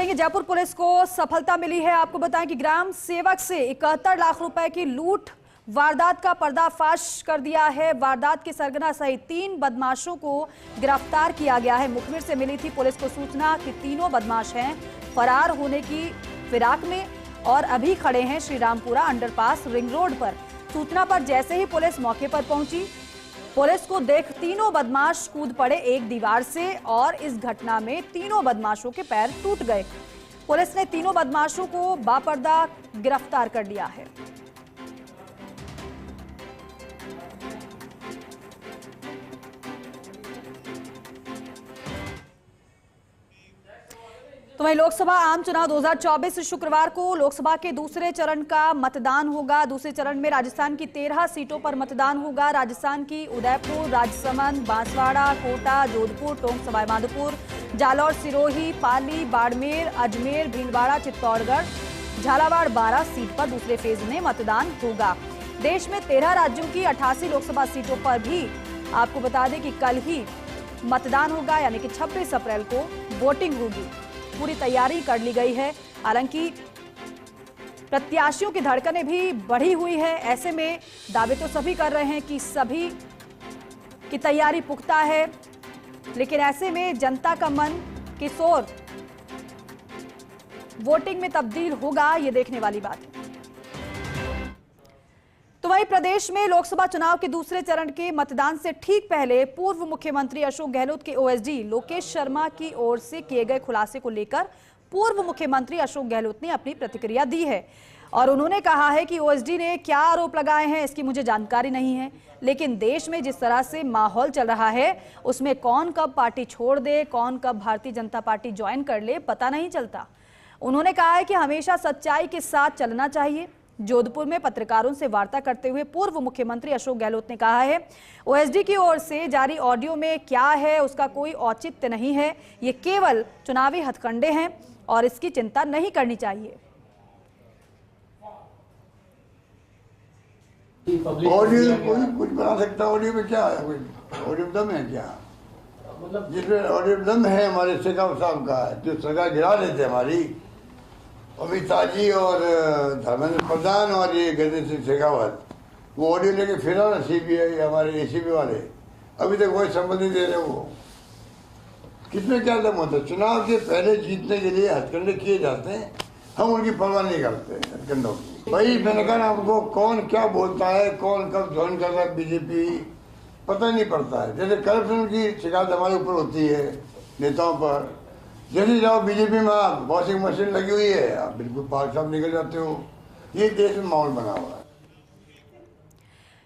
बढ़ेंगे। जयपुर पुलिस को सफलता मिली है। आपको बताएं कि ग्राम सेवक से 71 लाख रुपए की लूट वारदात का पर्दाफाश कर दिया है। वारदात के सरगना सहित 3 बदमाशों को गिरफ्तार किया गया है। मुखबिर से मिली थी पुलिस को सूचना कि तीनों बदमाश हैं फरार होने की फिराक में और अभी खड़े हैं श्रीरामपुरा अंडरपास रिंग रोड पर। सूचना पर जैसे ही पुलिस मौके पर पहुंची, पुलिस को देख तीनों बदमाश कूद पड़े एक दीवार से और इस घटना में तीनों बदमाशों के पैर टूट गए। पुलिस ने तीनों बदमाशों को बापर्दा गिरफ्तार कर लिया है। तो वहीं लोकसभा आम चुनाव 2024 शुक्रवार को लोकसभा के दूसरे चरण का मतदान होगा। दूसरे चरण में राजस्थान की 13 सीटों पर मतदान होगा। राजस्थान की उदयपुर, राजसमंद, बांसवाड़ा, कोटा, जोधपुर, टोंक सवाईमाधोपुर, जालौर, सिरोही, पाली, बाड़मेर, अजमेर, भीलवाड़ा, चित्तौड़गढ़, झालावाड़ 12 सीट पर दूसरे फेज में मतदान होगा। देश में 13 राज्यों की 88 लोकसभा सीटों पर भी आपको बता दें कि कल ही मतदान होगा, यानी कि 26 अप्रैल को वोटिंग होगी। पूरी तैयारी कर ली गई है। हालांकि प्रत्याशियों की धड़कनें भी बढ़ी हुई है। ऐसे में दावे तो सभी कर रहे हैं कि सभी की तैयारी पुख्ता है, लेकिन ऐसे में जनता का मन किस ओर वोटिंग में तब्दील होगा, ये देखने वाली बात है। तो वहीं प्रदेश में लोकसभा चुनाव के दूसरे चरण के मतदान से ठीक पहले पूर्व मुख्यमंत्री अशोक गहलोत के ओएसडी लोकेश शर्मा की ओर से किए गए खुलासे को लेकर पूर्व मुख्यमंत्री अशोक गहलोत ने अपनी प्रतिक्रिया दी है और उन्होंने कहा है कि ओएसडी ने क्या आरोप लगाए हैं इसकी मुझे जानकारी नहीं है, लेकिन देश में जिस तरह से माहौल चल रहा है उसमें कौन कब पार्टी छोड़ दे, कौन कब भारतीय जनता पार्टी ज्वाइन कर ले, पता नहीं चलता। उन्होंने कहा है कि हमेशा सच्चाई के साथ चलना चाहिए। जोधपुर में पत्रकारों से वार्ता करते हुए पूर्व मुख्यमंत्री अशोक गहलोत ने कहा है, ओएसडी की ओर से जारी ऑडियो में क्या है उसका कोई औचित्य नहीं है, ये केवल चुनावी हथकंडे हैं और इसकी चिंता नहीं करनी चाहिए। ऑडियो कोई कुछ बना सकता, ऑडियो में क्या है, ऑडियो दम है क्या? मतलब जिसमें ऑडियो दम है हमारे शेखावत साहब का, जो सरकार गिरा देते हमारी अमित शाह जी और धर्मेंद्र प्रधान और ये गजेंद्र सिंह शेखावत, वो ऑडियो लेके फिरा ना सीबीआई हमारे एसीबी वाले, अभी तक कोई संबंध नहीं दे रहे। वो किसमें क्या दम होता है? चुनाव के पहले जीतने के लिए हथकंडे किए जाते हैं, हम उनकी परवाह नहीं करते हथकंडों की। भाई मैंने कहा ना आपको, कौन क्या बोलता है, कौन कब ज्वाइन कर रहा है बीजेपी, पता नहीं पड़ता है। जैसे करप्शन की शिकायत हमारे ऊपर होती है नेताओं पर, जैसे जाओ बीजेपी में आप वॉशिंग मशीन लगी हुई है, आप बिल्कुल पार्क साहब निकल जाते हो। ये देश में माहौल बना हुआ है।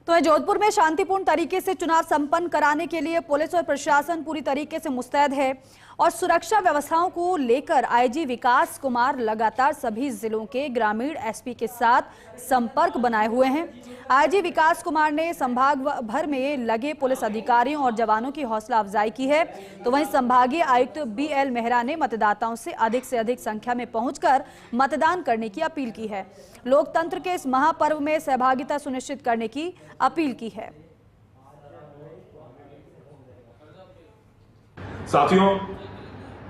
तो जोधपुर में शांतिपूर्ण तरीके से चुनाव संपन्न कराने के लिए पुलिस और प्रशासन पूरी तरीके से मुस्तैद है और सुरक्षा व्यवस्थाओं को लेकर आईजी विकास कुमार लगातार सभी जिलों के ग्रामीण एसपी के साथ संपर्क बनाए हुए हैं। आईजी विकास कुमार ने संभाग भर में लगे पुलिस अधिकारियों और जवानों की हौसला अफजाई की है। तो वहीं संभागीय आयुक्त बीएल मेहरा ने मतदाताओं से अधिक संख्या में पहुंचकर मतदान करने की अपील की है। लोकतंत्र के इस महापर्व में सहभागिता सुनिश्चित करने की अपील की है। साथियों,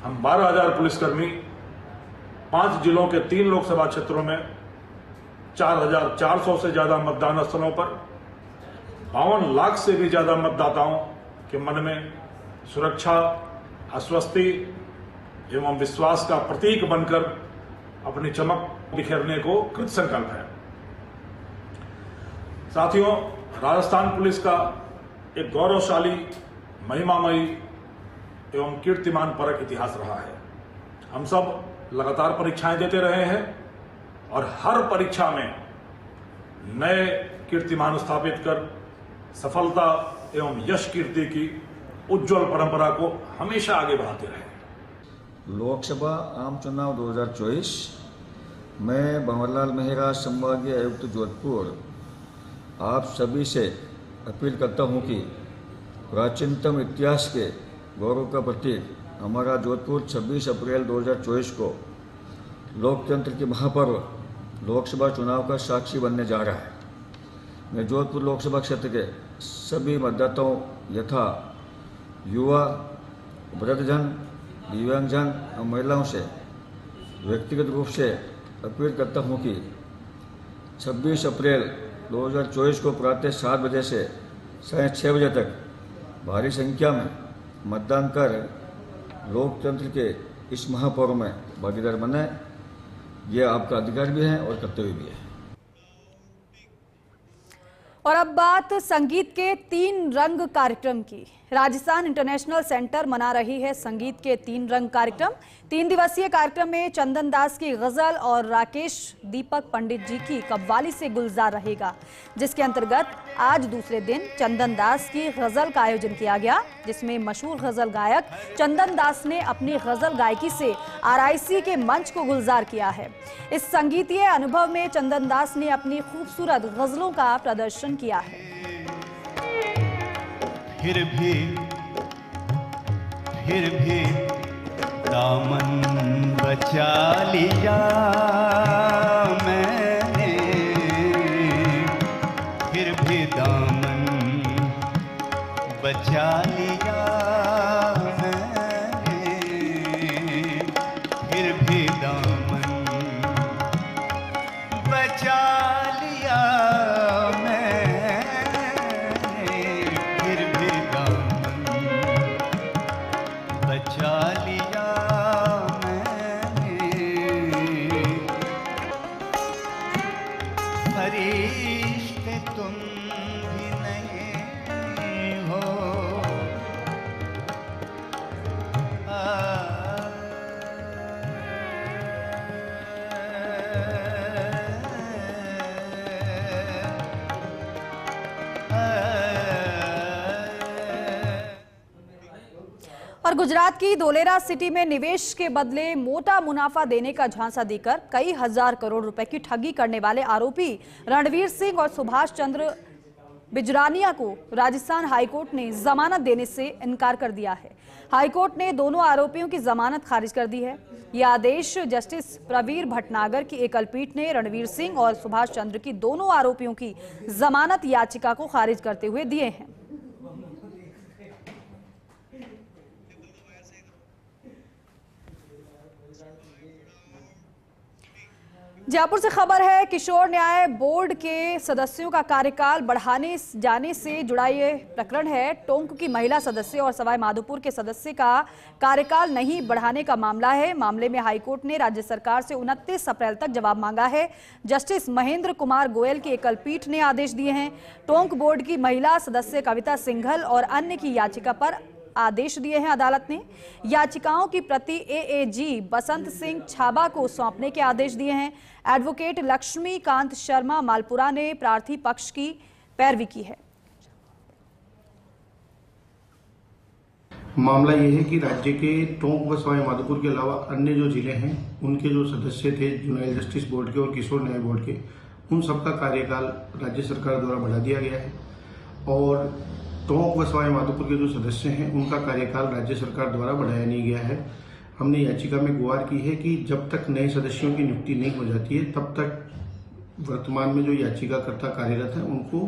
हम 12,000 पुलिसकर्मी 5 जिलों के 3 लोकसभा क्षेत्रों में 4,400 से ज्यादा मतदान स्थलों पर 52 लाख से भी ज्यादा मतदाताओं के मन में सुरक्षा, आश्वस्ति एवं विश्वास का प्रतीक बनकर अपनी चमक बिखेरने को कृत संकल्प है। साथियों, राजस्थान पुलिस का एक गौरवशाली, महिमामयी एवं कीर्तिमान परक इतिहास रहा है। हम सब लगातार परीक्षाएं देते रहे हैं और हर परीक्षा में नए कीर्तिमान स्थापित कर सफलता एवं यश कीर्ति की उज्जवल परंपरा को हमेशा आगे बढ़ाते रहे। लोकसभा आम चुनाव 2024 मैं भंवरलाल मेहरा, संभागीय आयुक्त जोधपुर, आप सभी से अपील करता हूं कि प्राचीनतम इतिहास के गौरव का प्रतीक हमारा जोधपुर 26 अप्रैल 2024 को लोकतंत्र के महापर्व लोकसभा चुनाव का साक्षी बनने जा रहा है। मैं जोधपुर लोकसभा क्षेत्र के सभी मतदाताओं यथा युवा, वृद्धजन, दिव्यांगजन और महिलाओं से व्यक्तिगत रूप से अपील करता हूं कि 26 अप्रैल 2024 को प्रातः 7 बजे से साढ़े 6 बजे तक भारी संख्या में मतदान कर लोकतंत्र के इस महापर्व में भागीदार बनाएं। ये आपका अधिकार भी है और कर्तव्य भी है। और अब बात संगीत के 3 रंग कार्यक्रम की। राजस्थान इंटरनेशनल सेंटर मना रही है संगीत के 3 रंग कार्यक्रम। 3 दिवसीय कार्यक्रम में चंदन दास की गजल और राकेश दीपक पंडित जी की कव्वाली से गुलजार रहेगा, जिसके अंतर्गत आज दूसरे दिन चंदन दास की गजल का आयोजन किया गया, जिसमें मशहूर गजल गायक चंदन दास ने अपनी गजल गायकी से आरआईसी के मंच को गुलजार किया है। इस संगीतीय अनुभव में चंदन दास ने अपनी खूबसूरत गजलों का प्रदर्शन किया है। फिर भी दामन बचा लिया मैंने, फिर भी दामन बचा लिया मैंने, फिर भी दामन बचा लिया बचा लिया मैंने। फरिश्ते तुम भी नहीं हो, और गुजरात की धोलेरा सिटी में निवेश के बदले मोटा मुनाफा देने का झांसा देकर कई हजार करोड़ रुपए की ठगी करने वाले आरोपी रणवीर सिंह और सुभाष चंद्र बिजरानिया को राजस्थान हाईकोर्ट ने जमानत देने से इनकार कर दिया है। हाईकोर्ट ने दोनों आरोपियों की जमानत खारिज कर दी है। यह आदेश जस्टिस प्रवीर भटनागर की एकल पीठ ने रणवीर सिंह और सुभाष चंद्र की दोनों आरोपियों की जमानत याचिका को खारिज करते हुए दिए हैं। जयपुर से खबर है, किशोर न्याय बोर्ड के सदस्यों का कार्यकाल बढ़ाने जाने से जुड़ा ये प्रकरण है। टोंक की महिला सदस्य और सवाई माधोपुर के सदस्य का कार्यकाल नहीं बढ़ाने का मामला है। मामले में हाईकोर्ट ने राज्य सरकार से 29 अप्रैल तक जवाब मांगा है। जस्टिस महेंद्र कुमार गोयल की एकल पीठ ने आदेश दिए हैं। टोंक बोर्ड की महिला सदस्य कविता सिंघल और अन्य की याचिका पर आदेश दिए हैं अदालत ने। याचिकाओं की प्रति एएजी बसंत सिंह छाबा को सौंपने के आदेश दिए हैं। एडवोकेट लक्ष्मीकांत शर्मा मालपुरा ने प्रार्थी पक्ष की पैरवी की है। मामला यह है कि राज्य के टोंक व सवाई माधोपुर के अलावा अन्य जो जिले हैं उनके जो सदस्य थे जुवेनाइल जस्टिस बोर्ड के और किशोर न्याय बोर्ड के, उन सबका कार्यकाल राज्य सरकार द्वारा बढ़ा दिया गया है और टोंक व सवाई माधोपुर के जो सदस्य हैं उनका कार्यकाल राज्य सरकार द्वारा बढ़ाया नहीं गया है। हमने याचिका में गुहार की है कि जब तक नए सदस्यों की नियुक्ति नहीं हो जाती है तब तक वर्तमान में जो याचिकाकर्ता कार्यरत है उनको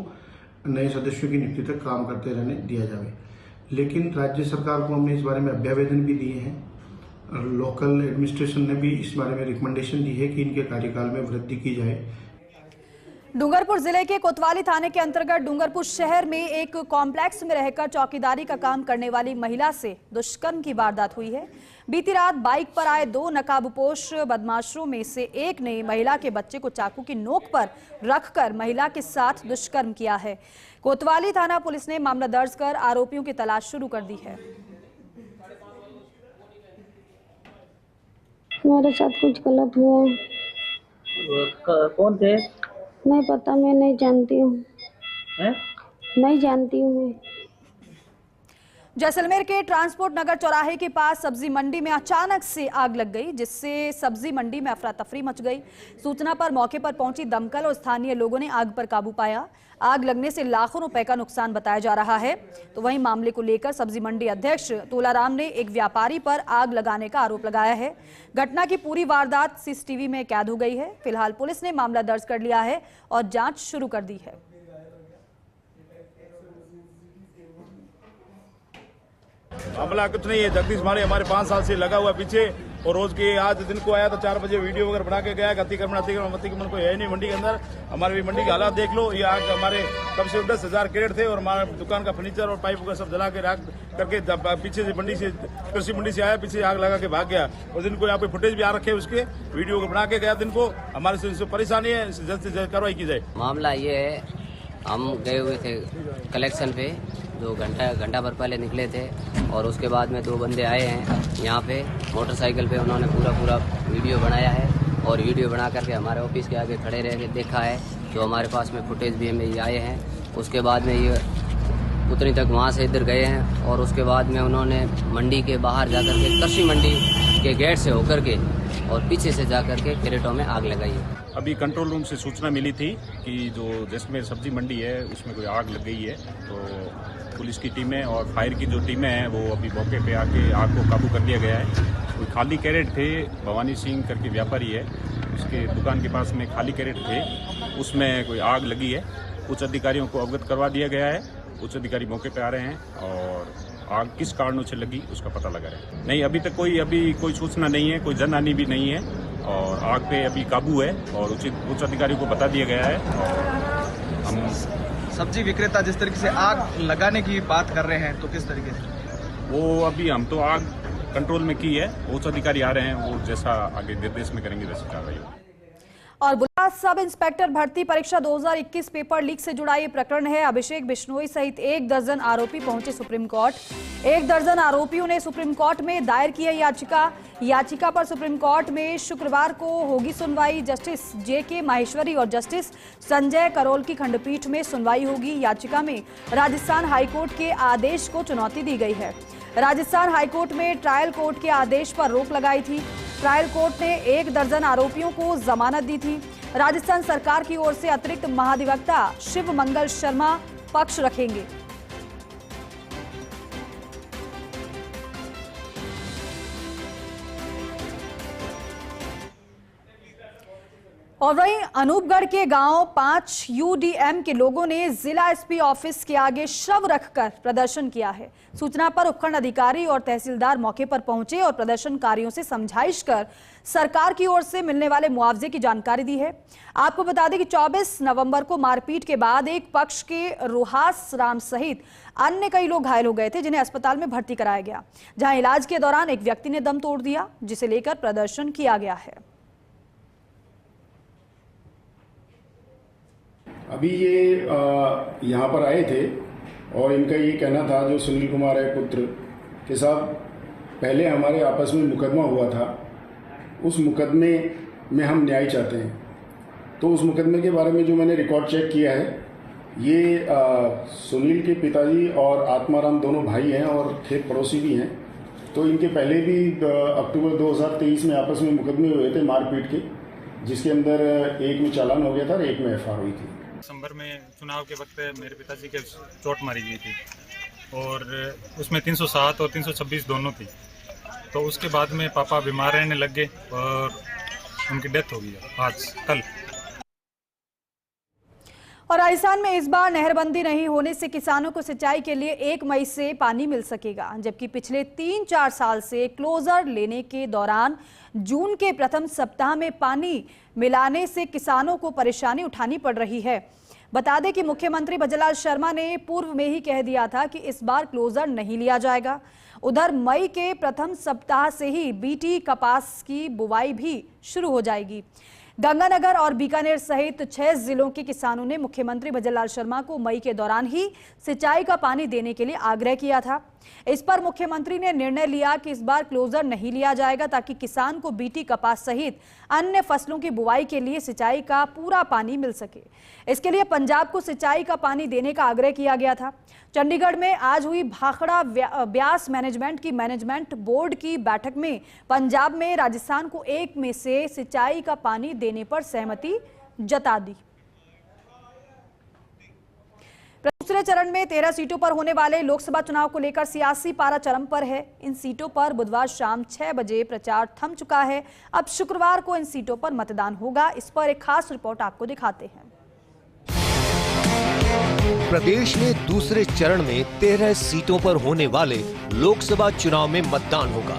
नए सदस्यों की नियुक्ति तक काम करते रहने दिया जाए। लेकिन राज्य सरकार को हमने इस बारे में अभ्यावेदन भी दिए हैं। लोकल एडमिनिस्ट्रेशन ने भी इस बारे में रिकमेंडेशन दी है कि इनके कार्यकाल में वृद्धि की जाए। डूंगरपुर जिले के कोतवाली थाने के अंतर्गत डूंगरपुर शहर में एक कॉम्प्लेक्स में रहकर चौकीदारी का काम करने वाली महिला से दुष्कर्म की वारदात हुई है। बीती रात बाइक पर आए 2 नकाबपोश बदमाशों में से एक ने महिला के बच्चे को चाकू की नोक पर रखकर महिला के साथ दुष्कर्म किया है। कोतवाली थाना पुलिस ने मामला दर्ज कर आरोपियों की तलाश शुरू कर दी है। मेरे साथ कुछ गलत हुआ। कौन थे? नहीं पता, मैं नहीं जानती हूँ। नहीं जानती हूँ मैं। जैसलमेर के ट्रांसपोर्ट नगर चौराहे के पास सब्जी मंडी में अचानक से आग लग गई, जिससे सब्जी मंडी में अफरा तफरी मच गई। सूचना पर मौके पर पहुंची दमकल और स्थानीय लोगों ने आग पर काबू पाया। आग लगने से लाखों रुपए का नुकसान बताया जा रहा है। तो वहीं मामले को लेकर सब्जी मंडी अध्यक्ष तोलाराम ने एक व्यापारी पर आग लगाने का आरोप लगाया है। घटना की पूरी वारदात सीसीटीवी में कैद हो गई है। फिलहाल पुलिस ने मामला दर्ज कर लिया है और जांच शुरू कर दी है। मामला कुछ नहीं है, जगदीश माड़े हमारे 5 साल से लगा हुआ पीछे और रोज के आज दिन को आया तो 4 बजे वीडियो वगैरह बना के गया। अतिक्रमण कोई है नहीं मंडी के अंदर। हमारे भी मंडी के हालात देख लो। ये आग हमारे कम से कम 10,000 कैरेट थे और हमारा दुकान का फर्नीचर और पाइप वगैरह सब जला के राख करके पीछे से मंडी से कृषि मंडी से आया, पीछे आग लगा के भाग गया। और दिन को यहाँ पे फुटेज भी आ रखे उसके, वीडियो को बना के गया। दिन को हमारे से परेशानी है, जल्द से जल्द कार्रवाई की जाए। मामला ये है, हम गए हुए थे कलेक्शन पे, जो घंटा भर पहले निकले थे और उसके बाद में 2 बंदे आए हैं यहाँ पे मोटरसाइकिल पे। उन्होंने पूरा वीडियो बनाया है और वीडियो बना करके हमारे ऑफिस के आगे खड़े रह के देखा है। जो हमारे पास में फुटेज भी हमें ये आए हैं। उसके बाद में ये उतनी तक वहाँ से इधर गए हैं और उसके बाद में उन्होंने मंडी के बाहर जा कर के कृषि मंडी के गेट से होकर के और पीछे से जा कर के कैरेटों में आग लगाई है। अभी कंट्रोल रूम से सूचना मिली थी कि जो जिसमें सब्जी मंडी है उसमें कोई आग लग गई है। तो पुलिस की टीमें और फायर की जो टीमें हैं वो अभी मौके पे आके आग को काबू कर लिया गया है। कोई खाली कैरेट थे, भवानी सिंह करके व्यापारी है, उसके दुकान के पास में खाली कैरेट थे, उसमें कोई आग लगी है। उच्च अधिकारियों को अवगत करवा दिया गया है। उच्च अधिकारी मौके पे आ रहे हैं और आग किस कारणों से लगी उसका पता लगा रहे हैं। नहीं, अभी तक कोई सूचना नहीं है, कोई जनहानि भी नहीं है और आग पे अभी काबू है और उच्च अधिकारियों को बता दिया गया है। और हम सब्जी विक्रेता जिस तरीके से आग लगाने की बात कर रहे हैं, तो किस तरीके से वो अभी हम तो आग कंट्रोल में की है, उच्च अधिकारी आ रहे हैं, वो जैसा आगे निर्देश में करेंगे वैसी कार्रवाई होगी। और बुलाया सब इंस्पेक्टर भर्ती परीक्षा 2021 पेपर लीक से जुड़ा ये प्रकरण है। अभिषेक बिश्नोई सहित 1 दर्जन आरोपी पहुंचे सुप्रीम कोर्ट। 1 दर्जन आरोपियों ने सुप्रीम कोर्ट में दायर की है याचिका पर सुप्रीम कोर्ट में शुक्रवार को होगी सुनवाई। जस्टिस JK माहेश्वरी और जस्टिस संजय करोल की खंडपीठ में सुनवाई होगी। याचिका में राजस्थान हाईकोर्ट के आदेश को चुनौती दी गई है। राजस्थान हाईकोर्ट में ट्रायल कोर्ट के आदेश पर रोक लगाई थी। ट्रायल कोर्ट ने 1 दर्जन आरोपियों को जमानत दी थी। राजस्थान सरकार की ओर से अतिरिक्त महाधिवक्ता शिव मंगल शर्मा पक्ष रखेंगे। और वहीं अनूपगढ़ के गांव 5 UDM के लोगों ने जिला SP ऑफिस के आगे शव रखकर प्रदर्शन किया है। सूचना पर उपखंड अधिकारी और तहसीलदार मौके पर पहुंचे और प्रदर्शनकारियों से समझाइश कर सरकार की ओर से मिलने वाले मुआवजे की जानकारी दी है। आपको बता दें कि 24 नवंबर को मारपीट के बाद एक पक्ष के रोहास राम सहित अन्य कई लोग घायल हो गए थे, जिन्हें अस्पताल में भर्ती कराया गया, जहां इलाज के दौरान एक व्यक्ति ने दम तोड़ दिया, जिसे लेकर प्रदर्शन किया गया है। अभी ये यहाँ पर आए थे और इनका ये कहना था, जो सुनील कुमार है पुत्र के साथ पहले हमारे आपस में मुकदमा हुआ था, उस मुकदमे में हम न्याय चाहते हैं। तो उस मुकदमे के बारे में जो मैंने रिकॉर्ड चेक किया है, ये सुनील के पिताजी और आत्माराम दोनों भाई हैं और खेत पड़ोसी भी हैं। तो इनके पहले भी अक्टूबर 2023 में आपस में मुकदमे हुए थे मारपीट के, जिसके अंदर एक में चालान हो गया था और एक में FR हुई थी। दिसंबर में चुनाव के वक्त मेरे पिताजी के चोट मारी गई थी और उसमें 307 और 326 दोनों थी। तो उसके बाद में पापा बीमार रहने लग गए और उनकी डेथ हो गई आज कल। और राजस्थान में इस बार नहरबंदी नहीं होने से किसानों को सिंचाई के लिए 1 मई से पानी मिल सकेगा, जबकि पिछले 3-4 साल से क्लोजर लेने के दौरान जून के प्रथम सप्ताह में पानी मिलाने से किसानों को परेशानी उठानी पड़ रही है। बता दें कि मुख्यमंत्री भजनलाल शर्मा ने पूर्व में ही कह दिया था कि इस बार क्लोजर नहीं लिया जाएगा। उधर मई के प्रथम सप्ताह से ही BT कपास की बुवाई भी शुरू हो जाएगी। गंगानगर और बीकानेर सहित 6 जिलों के किसानों ने मुख्यमंत्री भजनलाल शर्मा को मई के दौरान ही सिंचाई का पानी देने के लिए आग्रह किया था। इस पर मुख्यमंत्री ने निर्णय लिया कि इस बार क्लोजर नहीं लिया जाएगा, ताकि किसान को BT कपास सहित अन्य फसलों की बुवाई के लिए सिंचाई का पूरा पानी मिल सके। इसके लिए पंजाब को सिंचाई का पानी देने का आग्रह किया गया था। चंडीगढ़ में आज हुई भाखड़ा ब्यास मैनेजमेंट की मैनेजमेंट बोर्ड की बैठक में पंजाब में राजस्थान को 1 मई से सिंचाई का पानी देने पर सहमति जता दी। दूसरे चरण में 13 सीटों पर होने वाले लोकसभा चुनाव को लेकर सियासी पारा चरम पर है। इन सीटों पर बुधवार शाम 6 बजे प्रचार थम चुका है। अब शुक्रवार को इन सीटों पर मतदान होगा। इस पर एक खास रिपोर्ट आपको दिखाते हैं। प्रदेश में दूसरे चरण में 13 सीटों पर होने वाले लोकसभा चुनाव में मतदान होगा।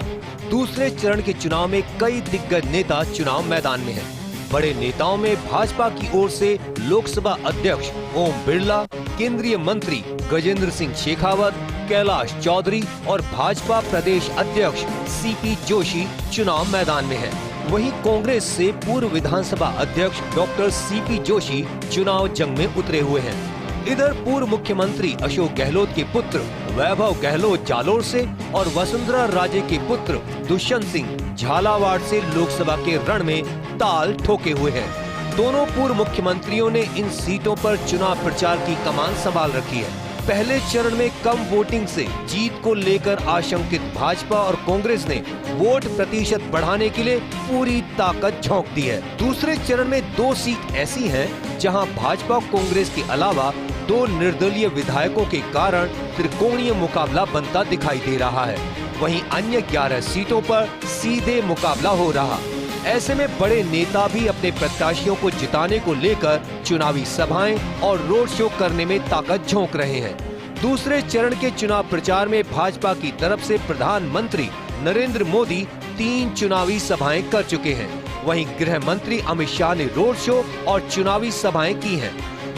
दूसरे चरण के चुनाव में कई दिग्गज नेता चुनाव मैदान में हैं। बड़े नेताओं में भाजपा की ओर से लोकसभा अध्यक्ष ओम बिरला, केंद्रीय मंत्री गजेंद्र सिंह शेखावत, कैलाश चौधरी और भाजपा प्रदेश अध्यक्ष सीपी जोशी चुनाव मैदान में हैं। वहीं कांग्रेस से पूर्व विधानसभा अध्यक्ष डॉक्टर सीपी जोशी चुनाव जंग में उतरे हुए हैं। इधर पूर्व मुख्यमंत्री अशोक गहलोत के पुत्र वैभव गहलोत जालोर से और वसुंधरा राजे के पुत्र दुष्यंत सिंह झालावाड़ से लोकसभा के रण में ताल ठोके हुए हैं। दोनों पूर्व मुख्यमंत्रियों ने इन सीटों पर चुनाव प्रचार की कमान संभाल रखी है। पहले चरण में कम वोटिंग से जीत को लेकर आशंकित भाजपा और कांग्रेस ने वोट प्रतिशत बढ़ाने के लिए पूरी ताकत झोंक दी है। दूसरे चरण में 2 सीट ऐसी हैं जहां भाजपा कांग्रेस के अलावा 2 निर्दलीय विधायकों के कारण त्रिकोणीय मुकाबला बनता दिखाई दे रहा है। वहीं अन्य 11 सीटों पर सीधे मुकाबला हो रहा। ऐसे में बड़े नेता भी अपने प्रत्याशियों को जिताने को लेकर चुनावी सभाएं और रोड शो करने में ताकत झोंक रहे हैं। दूसरे चरण के चुनाव प्रचार में भाजपा की तरफ से प्रधानमंत्री नरेंद्र मोदी 3 चुनावी सभाएं कर चुके हैं। वहीं गृह मंत्री अमित शाह ने रोड शो और चुनावी सभाएं की हैं।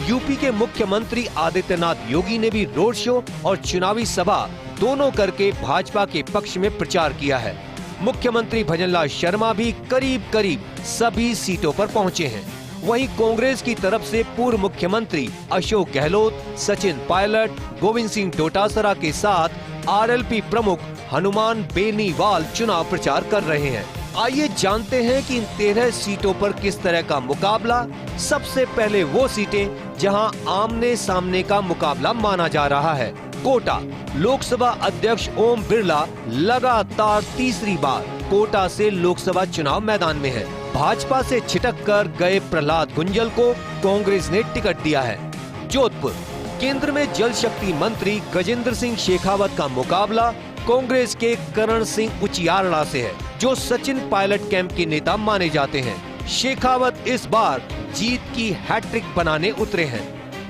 यूपी के मुख्यमंत्री आदित्यनाथ योगी ने भी रोड शो और चुनावी सभा दोनों करके भाजपा के पक्ष में प्रचार किया है। मुख्यमंत्री भजनलाल शर्मा भी करीब करीब सभी सीटों पर पहुंचे हैं। वहीं कांग्रेस की तरफ से पूर्व मुख्यमंत्री अशोक गहलोत, सचिन पायलट, गोविंद सिंह डोटासरा के साथ आरएलपी प्रमुख हनुमान बेनीवाल चुनाव प्रचार कर रहे हैं। आइए जानते हैं कि इन 13 सीटों पर किस तरह का मुकाबला। सबसे पहले वो सीटें जहां आमने सामने का मुकाबला माना जा रहा है। कोटा लोकसभा अध्यक्ष ओम बिरला लगातार तीसरी बार कोटा से लोकसभा चुनाव मैदान में है। भाजपा से छिटक कर गए प्रहलाद गुंजल को कांग्रेस ने टिकट दिया है। जोधपुर केंद्र में जल शक्ति मंत्री गजेंद्र सिंह शेखावत का मुकाबला कांग्रेस के करण सिंह उचियारड़ा से है, जो सचिन पायलट कैंप के नेता माने जाते हैं। शेखावत इस बार जीत की हैट्रिक बनाने उतरे हैं।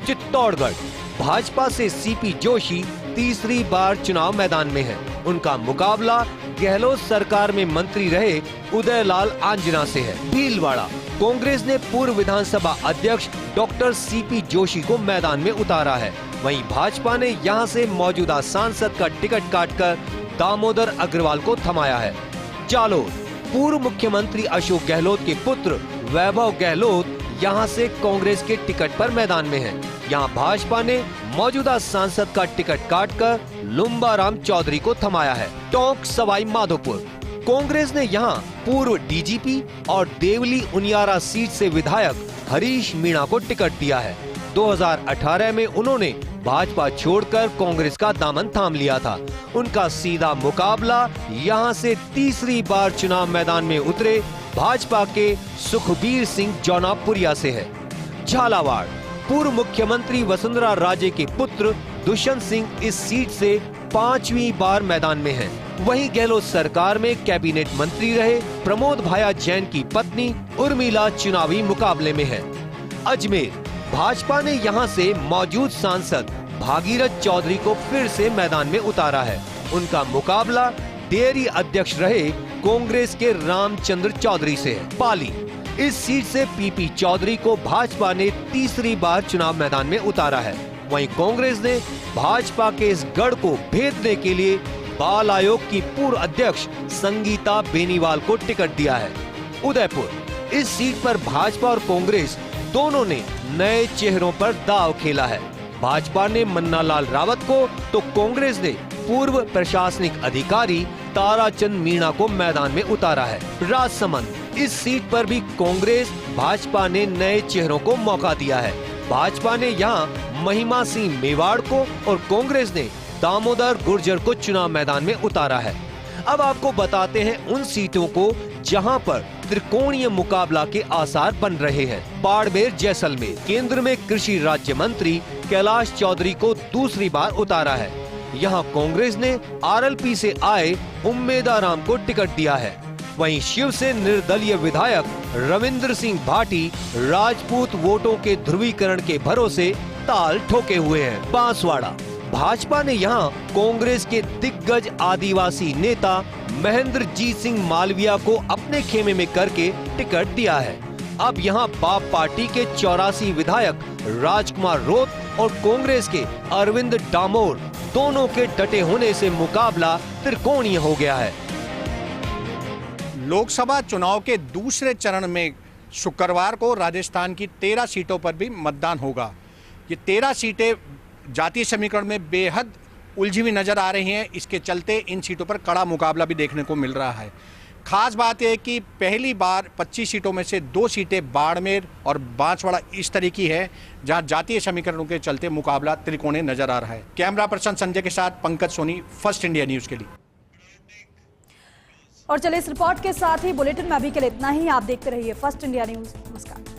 चित्तौड़गढ़ भाजपा से सीपी जोशी तीसरी बार चुनाव मैदान में है। उनका मुकाबला गहलोत सरकार में मंत्री रहे उदयलाल आंजना से है। भीलवाड़ा कांग्रेस ने पूर्व विधानसभा अध्यक्ष डॉक्टर सीपी जोशी को मैदान में उतारा है। वहीं भाजपा ने यहां से मौजूदा सांसद का टिकट काटकर दामोदर अग्रवाल को थमाया है। जालोर पूर्व मुख्यमंत्री अशोक गहलोत के पुत्र वैभव गहलोत यहां से कांग्रेस के टिकट पर मैदान में हैं। यहां भाजपा ने मौजूदा सांसद का टिकट काटकर लुम्बाराम चौधरी को थमाया है। टोंक सवाई माधोपुर कांग्रेस ने यहां पूर्व डीजीपी और देवली उनियारा सीट से विधायक हरीश मीणा को टिकट दिया है। 2018 में उन्होंने भाजपा छोड़कर कांग्रेस का दामन थाम लिया था। उनका सीधा मुकाबला यहां से तीसरी बार चुनाव मैदान में उतरे भाजपा के सुखबीर सिंह जौनापुरिया से है। झालावाड़ पूर्व मुख्यमंत्री वसुंधरा राजे के पुत्र दुष्यंत सिंह इस सीट से 5वीं बार मैदान में हैं। वहीं गहलोत सरकार में कैबिनेट मंत्री रहे प्रमोद भाया जैन की पत्नी उर्मिला चुनावी मुकाबले में है। अजमेर भाजपा ने यहां से मौजूद सांसद भागीरथ चौधरी को फिर से मैदान में उतारा है। उनका मुकाबला डेयरी अध्यक्ष रहे कांग्रेस के रामचंद्र चौधरी से है। पाली इस सीट से पीपी चौधरी को भाजपा ने तीसरी बार चुनाव मैदान में उतारा है। वहीं कांग्रेस ने भाजपा के इस गढ़ को भेदने के लिए बाल आयोग की पूर्व अध्यक्ष संगीता बेनीवाल को टिकट दिया है। उदयपुर इस सीट पर भाजपा और कांग्रेस दोनों ने नए चेहरों पर दांव खेला है। भाजपा ने मन्नालाल रावत को तो कांग्रेस ने पूर्व प्रशासनिक अधिकारी ताराचंद मीणा को मैदान में उतारा है। राजसमंद इस सीट पर भी कांग्रेस भाजपा ने नए चेहरों को मौका दिया है। भाजपा ने यहां महिमा सिंह मेवाड़ को और कांग्रेस ने दामोदर गुर्जर को चुनाव मैदान में उतारा है। अब आपको बताते हैं उन सीटों को जहां पर त्रिकोणीय मुकाबला के आसार बन रहे हैं। बाड़मेर जैसलमेर केंद्र में कृषि राज्य मंत्री कैलाश चौधरी को दूसरी बार उतारा है। यहां कांग्रेस ने आरएलपी से आए उम्मेदाराम को टिकट दिया है। वहीं शिव से निर्दलीय विधायक रविंद्र सिंह भाटी राजपूत वोटों के ध्रुवीकरण के भरोसे ताल ठोके हुए हैं। बांसवाड़ा भाजपा ने यहां कांग्रेस के दिग्गज आदिवासी नेता महेंद्रजीत सिंह मालविया को अपने खेमे में करके टिकट दिया है। अब यहां बाप पार्टी के 84 विधायक राजकुमार रोत और कांग्रेस के अरविंद डामोर दोनों के डटे होने से मुकाबला त्रिकोणीय हो गया है। लोकसभा चुनाव के दूसरे चरण में शुक्रवार को राजस्थान की 13 सीटों पर भी मतदान होगा। ये 13 सीटें जातीय समीकरण में बेहद उलझी हुई नजर आ रही हैं। इसके चलते इन सीटों पर कड़ा मुकाबला भी देखने को मिल रहा है। खास बात यह कि पहली बार 25 सीटों में से 2 सीटें बाड़मेर और बांसवाड़ा इस तरह की है जहां जातीय समीकरणों के चलते मुकाबला त्रिकोणीय नजर आ रहा है। कैमरा पर्सन संजय के साथ Pankaj Soni, first India news के लिए। और चलिए इस रिपोर्ट के साथ ही बुलेटिन में अभी के लिए इतना ही। आप देखते रहिए फर्स्ट इंडिया न्यूज। नमस्कार।